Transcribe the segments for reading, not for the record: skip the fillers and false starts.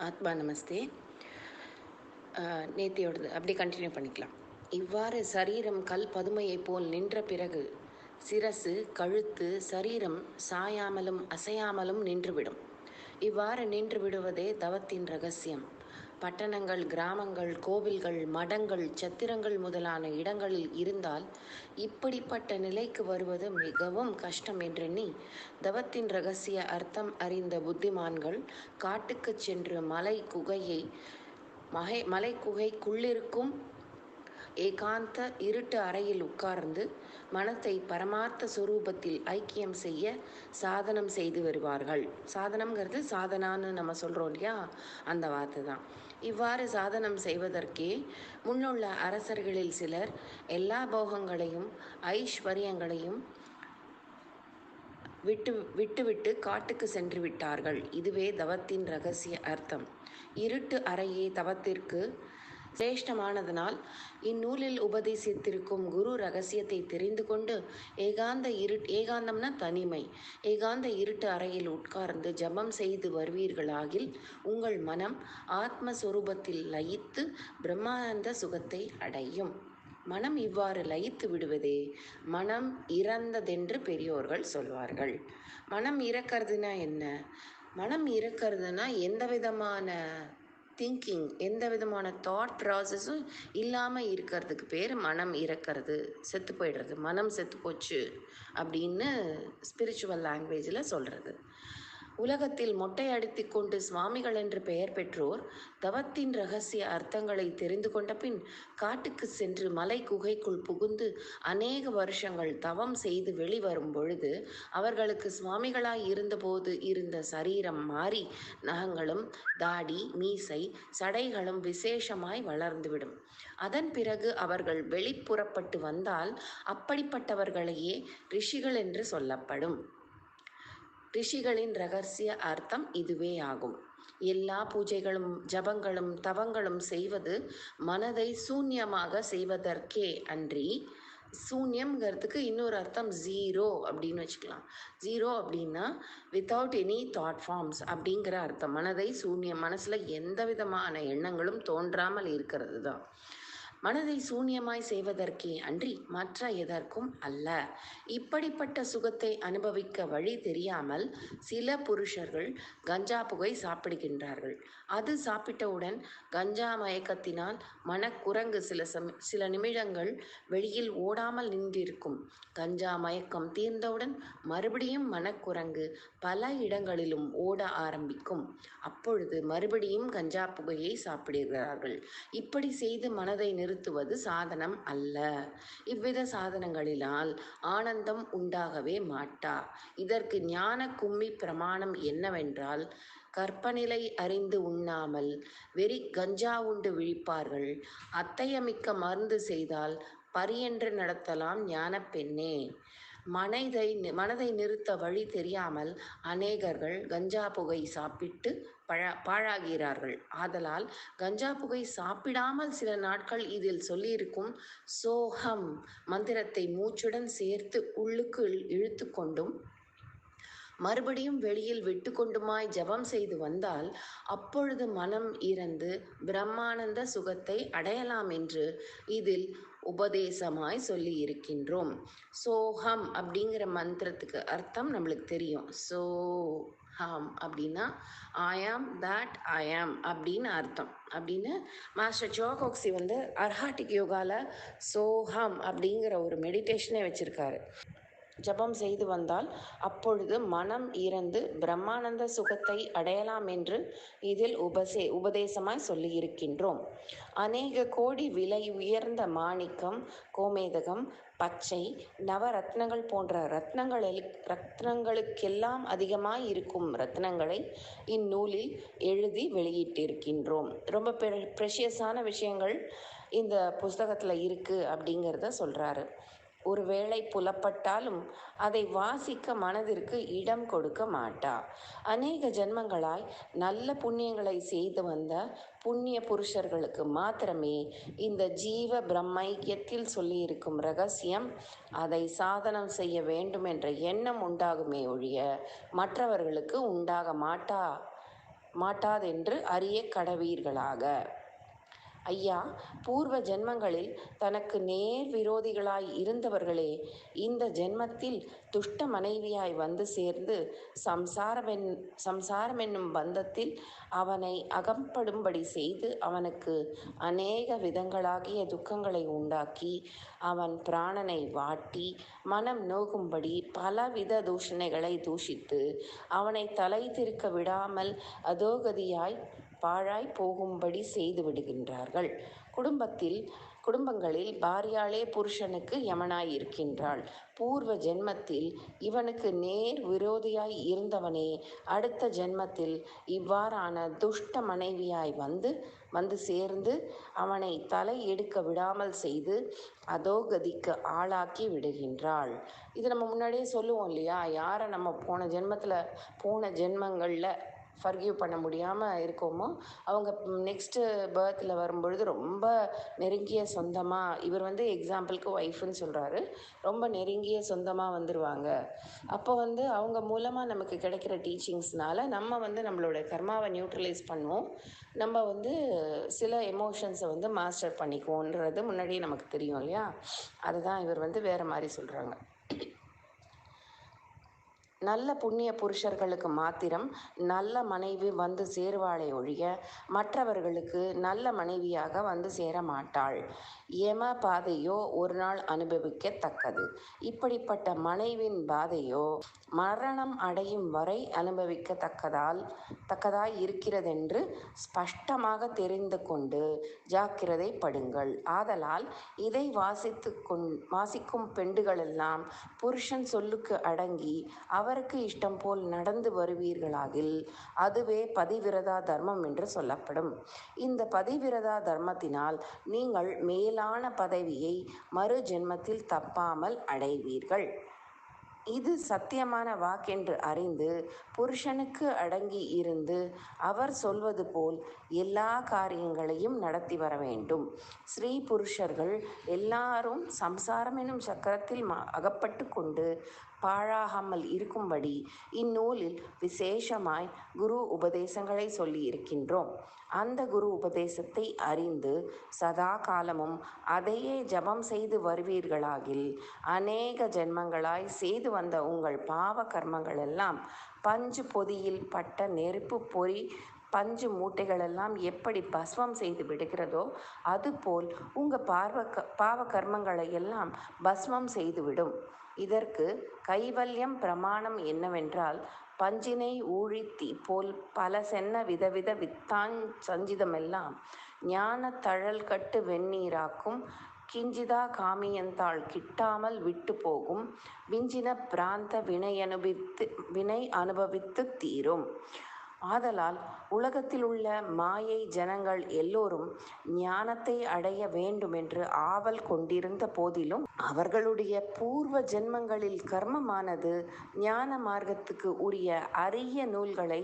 ஆத்மா நமஸ்தே. நேத்தியோடது அப்படி கண்டினியூ பண்ணிக்கலாம். இவ்வாறு சரீரம் கல் பதுமையைப் போல் நின்ற பிறகு சிரசு, கழுத்து, சரீரம் சாயாமலும் அசையாமலும் நின்றுவிடும். இவ்வாறு நின்று விடுவதே தவத்தின் ரகசியம். பட்டணங்கள், கிராமங்கள், கோவில்கள், மடங்கள், சத்திரங்கள் முதலான இடங்களில் இருந்தால் இப்படிப்பட்ட நிலைக்கு வருவது மிகவும் கஷ்டம் என்றெண்ணி தவத்தின் ரகசிய அர்த்தம் அறிந்த புத்திமான்கள் காட்டுக்குச் சென்று மலை குகைக்குள்ளிருக்கும் ஏகாந்த இருட்டு அறையில் உட்கார்ந்து மனத்தை பரமார்த்த சுரூபத்தில் ஐக்கியம் செய்ய சாதனம் செய்து வருவார்கள். சாதனம்ங்கிறது சாதனான்னு நம்ம சொல்கிறோம் இல்லையா, அந்த வார்த்தை தான். இவ்வாறு சாதனம் செய்வதற்கே முன்னுள்ள அரசர்களில் சிலர் எல்லா போகங்களையும் ஐஸ்வர்யங்களையும் விட்டுவிட்டு காட்டுக்கு சென்று விட்டார்கள். இதுவே தவத்தின் ரகசிய அர்த்தம். இருட்டு அறையே தவத்திற்கு சிரேஷ்டமானதனால் இந்நூலில் உபதேசித்திருக்கும் குரு ரகசியத்தை தெரிந்து கொண்டு ஏகாந்தம்னா தனிமை, ஏகாந்த இருட்டு அறையில் உட்கார்ந்து ஜபம் செய்து வருவீர்களாகில் உங்கள் மனம் ஆத்மஸ்வரூபத்தில் லயித்து பிரம்மானந்த சுகத்தை அடையும். மனம் இவ்வாறு லயித்து விடுவதே மனம் இறந்ததென்று பெரியோர்கள் சொல்வார்கள். மனம் இறக்கிறதுனா என்ன? மனம் இறக்கிறதுனா எந்த விதமான திங்கிங், எந்த விதமான தாட் ப்ராசஸும் இல்லாமல் இருக்கிறதுக்கு பேர் மனம் இறக்கிறது, செத்து போயிடுறது. மனம் செத்து போச்சு அப்படின்னு ஸ்பிரிச்சுவல் லாங்குவேஜில் சொல்கிறது. உலகத்தில் மொட்டை அடித்து கொண்டு சுவாமிகள் என்று பெயர் பெற்றோர் தவத்தின் ரகசிய அர்த்தங்களை தெரிந்து கொண்ட பின் காட்டுக்கு சென்று மலை குகைக்குள் புகுந்து அநேக வருஷங்கள் தவம் செய்து வெளிவரும் பொழுது அவர்களுக்கு சுவாமிகளாய் இருந்தபோது இருந்த சரீரம் மாறி நகங்களும் தாடி மீசை சடைகளும் விசேஷமாய் வளர்ந்துவிடும். அதன் பிறகு அவர்கள் வெளிப்புறப்பட்டு வந்தால் அப்படிப்பட்டவர்களையே ரிஷிகள் என்று சொல்லப்படும். ரிஷிகளின் ரகசிய அர்த்தம் இதுவே ஆகும். எல்லா பூஜைகளும் ஜபங்களும் தவங்களும் செய்வது மனதை சூன்யமாக செய்வதற்கே அன்றி, சூன்யம்ங்கிறதுக்கு இன்னொரு அர்த்தம் ஜீரோ அப்படின்னு வச்சுக்கலாம். ஜீரோ அப்படின்னா வித்தவுட் எனி தாட் ஃபார்ம்ஸ் அப்படிங்கிற அர்த்தம். மனதை சூன்யம், மனசில் எந்த விதமான எண்ணங்களும் தோன்றாமல் இருக்கிறது தான். மனதை சூன்யமாய் செய்வதற்கே அன்றி மற்ற எதற்கும் அல்ல. இப்படிப்பட்ட சுகத்தை அனுபவிக்க வழி தெரியாமல் சில புருஷர்கள் கஞ்சா புகை சாப்பிடுகின்றார்கள். அது சாப்பிட்டவுடன் கஞ்சா மயக்கத்தினால் மனக்குரங்கு சில நிமிடங்கள் வெளியில் ஓடாமல் நின்றிருக்கும். கஞ்சா மயக்கம் தீர்ந்தவுடன் மறுபடியும் மனக்குரங்கு பல இடங்களிலும் ஓட ஆரம்பிக்கும். அப்பொழுது மறுபடியும் கஞ்சா புகையை சாப்பிடுகிறார்கள். இப்படி செய்து மனதை நிறுத்துவது சாதனம் அல்ல. இவ்வித சாதனங்களினால் ஆனந்தம் உண்டாகவே மாட்டா. இதற்கு ஞான கும்மி பிரமாணம் என்னவென்றால், கற்பநிலை அறிந்து உண்ணாமல் வெறி கஞ்சா உண்டு விழிப்பார்கள். அத்தையமிக்க மருந்து செய்தால் பரியென்று நடத்தலாம் ஞான பெண்ணே. மனதை நிறுத்த வழி தெரியாமல் அநேகர்கள் கஞ்சா புகை சாப்பிட்டு பாழாகிறார்கள். ஆதலால் கஞ்சா புகை சாப்பிடாமல் சில நாட்கள் இதில் சொல்லியிருக்கும் சோஹம் மந்திரத்தை மூச்சுடன் சேர்த்து உள்ளுக்கு இழுத்து கொண்டும் மறுபடியும் வெளியில் விட்டு கொண்டுமாய் ஜபம் செய்து வந்தால் அப்பொழுது மனம் இறந்து பிரம்மானந்த சுகத்தை அடையலாம் என்று இதில் உபதேசமாய் சொல்லி இருக்கின்றோம். சோஹம் அப்படிங்கிற மந்திரத்துக்கு அர்த்தம் நம்மளுக்கு தெரியும். சோஹம் அப்படின்னா ஐ ஆம் தட் ஐ ஆம் அப்படின்னு அர்த்தம். அப்படின்னு மாஸ்டர் ஜோகோக்சி அர்ஹாட்டிக் யோகாவில் சோஹம் அப்படிங்கிற ஒரு மெடிடேஷனே வச்சுருக்காரு. ஜபம் செய்து வந்தால் அப்பொழுது மனம் இறந்து பிரம்மானந்த சுகத்தை அடையலாம் என்று இதில் உபதேசமாய் சொல்லி இருக்கின்றோம். அநேக கோடி விலை உயர்ந்த மாணிக்கம், கோமேதகம், பச்சை, நவரத்னங்கள் போன்ற ரத்னங்களுக்கெல்லாம் அதிகமாய் இருக்கும் ரத்னங்களை இந்நூலில் எழுதி வெளியிட்டிருக்கின்றோம். ரொம்ப ப்ரெஷியஸான விஷயங்கள் இந்த புஸ்தகத்தில் இருக்குது அப்படிங்கிறத சொல்கிறாரு. ஒருவேளை புலப்பட்டாலும் அதை வாசிக்க மனதிற்கு இடம் கொடுக்க மாட்டா. அநேக ஜென்மங்களாய் நல்ல புண்ணியங்களை செய்து வந்த புண்ணிய புருஷர்களுக்கு மாத்திரமே இந்த ஜீவ பிரம்மைக்கியத்தில் சொல்லியிருக்கும் ரகசியம், அதை சாதனம் செய்ய வேண்டும் என்ற எண்ணம் உண்டாகுமே ஒழிய மற்றவர்களுக்கு உண்டாக மாட்டாதென்று அறிய கடவீர்களாக. ஐயா, பூர்வ ஜென்மங்களில் தனக்கு நேர் விரோதிகளாய் இருந்தவர்களே இந்த ஜென்மத்தில் துஷ்ட மனைவியாய் வந்து சேர்ந்து சம்சாரமென்னும் பந்தத்தில் அவனை அகம்படும்படி செய்து அவனுக்கு அநேக விதங்களாகிய துக்கங்களை உண்டாக்கி அவன் பிராணனை வாட்டி மனம் நோகும்படி பலவித தூஷணைகளை தூஷித்து அவனை தலை திருக்க விடாமல் அதோகதியாய் பாழாய் போகும்படி செய்து விடுகின்றார்கள். குடும்பங்களில் பாரியாளே புருஷனுக்கு யமனாய் இருக்கின்றாள். பூர்வ ஜென்மத்தில் இவனுக்கு நேர் விரோதியாய் இருந்தவனே அடுத்த ஜென்மத்தில் இவ்வாறான துஷ்ட மனைவியாய் வந்து சேர்ந்து அவனை தலை எடுக்க விடாமல் செய்து அதோகதிக்கு ஆளாக்கி விடுகின்றாள். இது நம்ம முன்னாடியே சொல்லுவோம் இல்லையா? யாரை நம்ம போன ஜென்மங்களில் ஃபர்கிவ் பண்ண முடியாமல் இருக்கோமோ அவங்க நெக்ஸ்ட்டு பர்த்தில் வரும்பொழுது ரொம்ப நெருங்கிய சொந்தமாக, இவர் எக்ஸாம்பிளுக்கு ஒய்ஃப்னு சொல்கிறாரு, ரொம்ப நெருங்கிய சொந்தமாக வந்துடுவாங்க. அப்போ அவங்க மூலமாக நமக்கு கிடைக்கிற டீச்சிங்ஸ்னால நம்ம நம்மளோட கர்மாவை நியூட்ரலைஸ் பண்ணுவோம். நம்ம சில எமோஷன்ஸை மாஸ்டர் பண்ணிக்குவோன்றது முன்னாடியே நமக்கு தெரியும் இல்லையா? அதுதான் இவர் வேறு மாதிரி சொல்கிறாங்க. நல்ல புண்ணிய புருஷர்களுக்கு மாத்திரம் நல்ல மனைவி வந்து சேருவாளே ஒழிய மற்றவர்களுக்கு நல்ல மனைவியாக வந்து சேர மாட்டாள். யம பாதையோ ஒரு நாள் அனுபவிக்கத்தக்கது. இப்படிப்பட்ட மனைவின் பாதையோ மரணம் அடையும் வரை அனுபவிக்கத்தக்கதாய் இருக்கிறதென்று ஸ்பஷ்டமாக தெரிந்து கொண்டு ஜாக்கிரதை படுங்கள். ஆதலால் இதை வாசிக்கும் பெண்டுகளெல்லாம் புருஷன் சொல்லுக்கு அடங்கி அவருக்கு இஷ்டம் போல் நடந்து வருவீர்களாகில் அதுவே பதிவிரதா தர்மம் என்று சொல்லப்படும். இந்த பதிவிரதா தர்மத்தினால் நீங்கள் மேலான பதவியை மறு ஜென்மத்தில் தப்பாமல் அடைவீர்கள். இது சத்தியமான வாக்கென்று அறிந்து புருஷனுக்கு அடங்கி இருந்து அவர் சொல்வது போல் எல்லா காரியங்களையும் நடத்தி வர வேண்டும். ஸ்ரீ புருஷர்கள் எல்லாரும் சம்சாரம் எனும் சக்கரத்தில் அகப்பட்டு கொண்டு பாழாகாமல் இருக்கும்படி இந்நூலில் விசேஷமாய் குரு உபதேசங்களை சொல்லி இருக்கின்றோம். அந்த குரு உபதேசத்தை அறிந்து சதா காலமும் அதையே ஜபம் செய்து வருவீர்களாகில் அநேக ஜென்மங்களாய் செய்து வந்த உங்கள் பாவ கர்மங்கள் எல்லாம் பஞ்சு பொதியில் பட்ட நெருப்பு பொறி பஞ்சு மூட்டைகளெல்லாம் எப்படி பஸ்வம் செய்து விடுகிறதோ அதுபோல் உங்கள் பாவ கர்மங்களை எல்லாம் பஸ்வம் செய்துவிடும். இதற்கு கைவல்யம் பிரமாணம் என்னவென்றால் பஞ்சினை ஊழித்தி போல் பல சென்ன விதவித வித்தாஞ் சஞ்சிதமெல்லாம் ஞான தழல் கட்டு வெந்நீராக்கும் கிஞ்சிதா காமியந்தாள் கிட்டாமல் விட்டு போகும் விஞ்சின பிராந்த வினை அனுபவித்து தீரும். ஆதலால் உலகத்தில் உள்ள மாயை ஜனங்கள் எல்லோரும் ஞானத்தை அடைய வேண்டுமென்று ஆவல் கொண்டிருந்த போதிலும் அவர்களுடைய பூர்வ ஜென்மங்களில் கர்மமானது ஞான மார்க்கத்துக்கு உரிய அரிய நூல்களை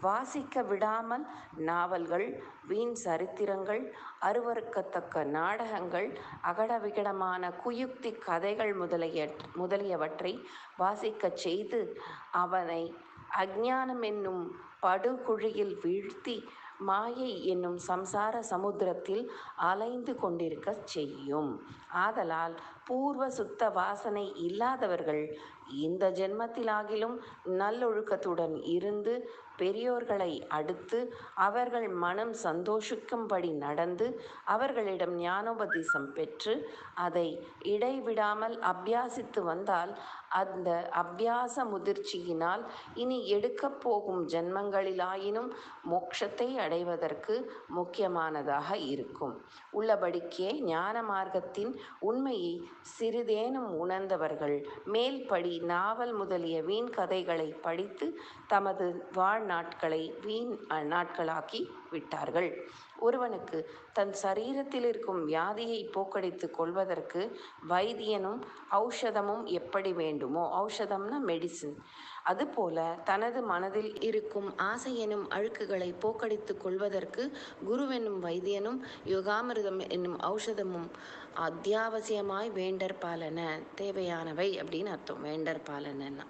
வாசிக்க விடாமல் நாவல்கள், வீண் சரித்திரங்கள், அருவருக்கத்தக்க நாடகங்கள், அகடவிகடமான குயுக்தி கதைகள் முதலியவற்றை வாசிக்கச் செய்து அவனை அஞ்ஞானம் என்னும் படுகுழியில் வீழ்த்தி மாயை என்னும் சம்சார சமுத்திரத்தில் அலைந்து கொண்டிருக்கச் செய்யும். ஆதலால் பூர்வ சுத்த வாசனை இல்லாதவர்கள் இந்த ஜென்மத்திலாகிலும் நல்லொழுக்கத்துடன் இருந்து பெரியோர்களை அடுத்து அவர்கள் மனம் சந்தோஷிக்கும்படி நடந்து அவர்களிடம் ஞானோபதேசம் பெற்று அதை இடைவிடாமல் அபியாசித்து வந்தால் அந்த அபியாச முதிர்ச்சியினால் இனி எடுக்கப் போகும் ஜென்மங்களிலாயினும் மோட்சத்தை அடைவதற்கு முக்கியமானதாக இருக்கும். உள்ளபடிக்கே ஞான மார்க்கத்தின் உண்மையை சிறிதேனும் உணர்ந்தவர்கள் மேல்படி நாவல் முதலிய வீண் கதைகளை படித்து தமது வாழ்நாட்களை வீண் நாட்களாக்கி விட்டார்கள். ஒருவனுக்கு தன் சரீரத்தில் இருக்கும் வியாதியை போக்கடித்து கொள்வதற்கு வைத்தியனும் ஔஷதமும் எப்படி வேண்டுமோ, ஔஷதம்னா மெடிசின், அதுபோல தனது மனதில் இருக்கும் ஆசை எனும் அழுக்குகளை போக்கடித்து கொள்வதற்கு குருவெனும் வைத்தியனும் யோகாமிருதம் என்னும் ஔஷதமும் அத்தியாவசியமாய் வேண்டற்பாலன, தேவையானவை அப்படின்னு அர்த்தம். வேண்டற்பாலனா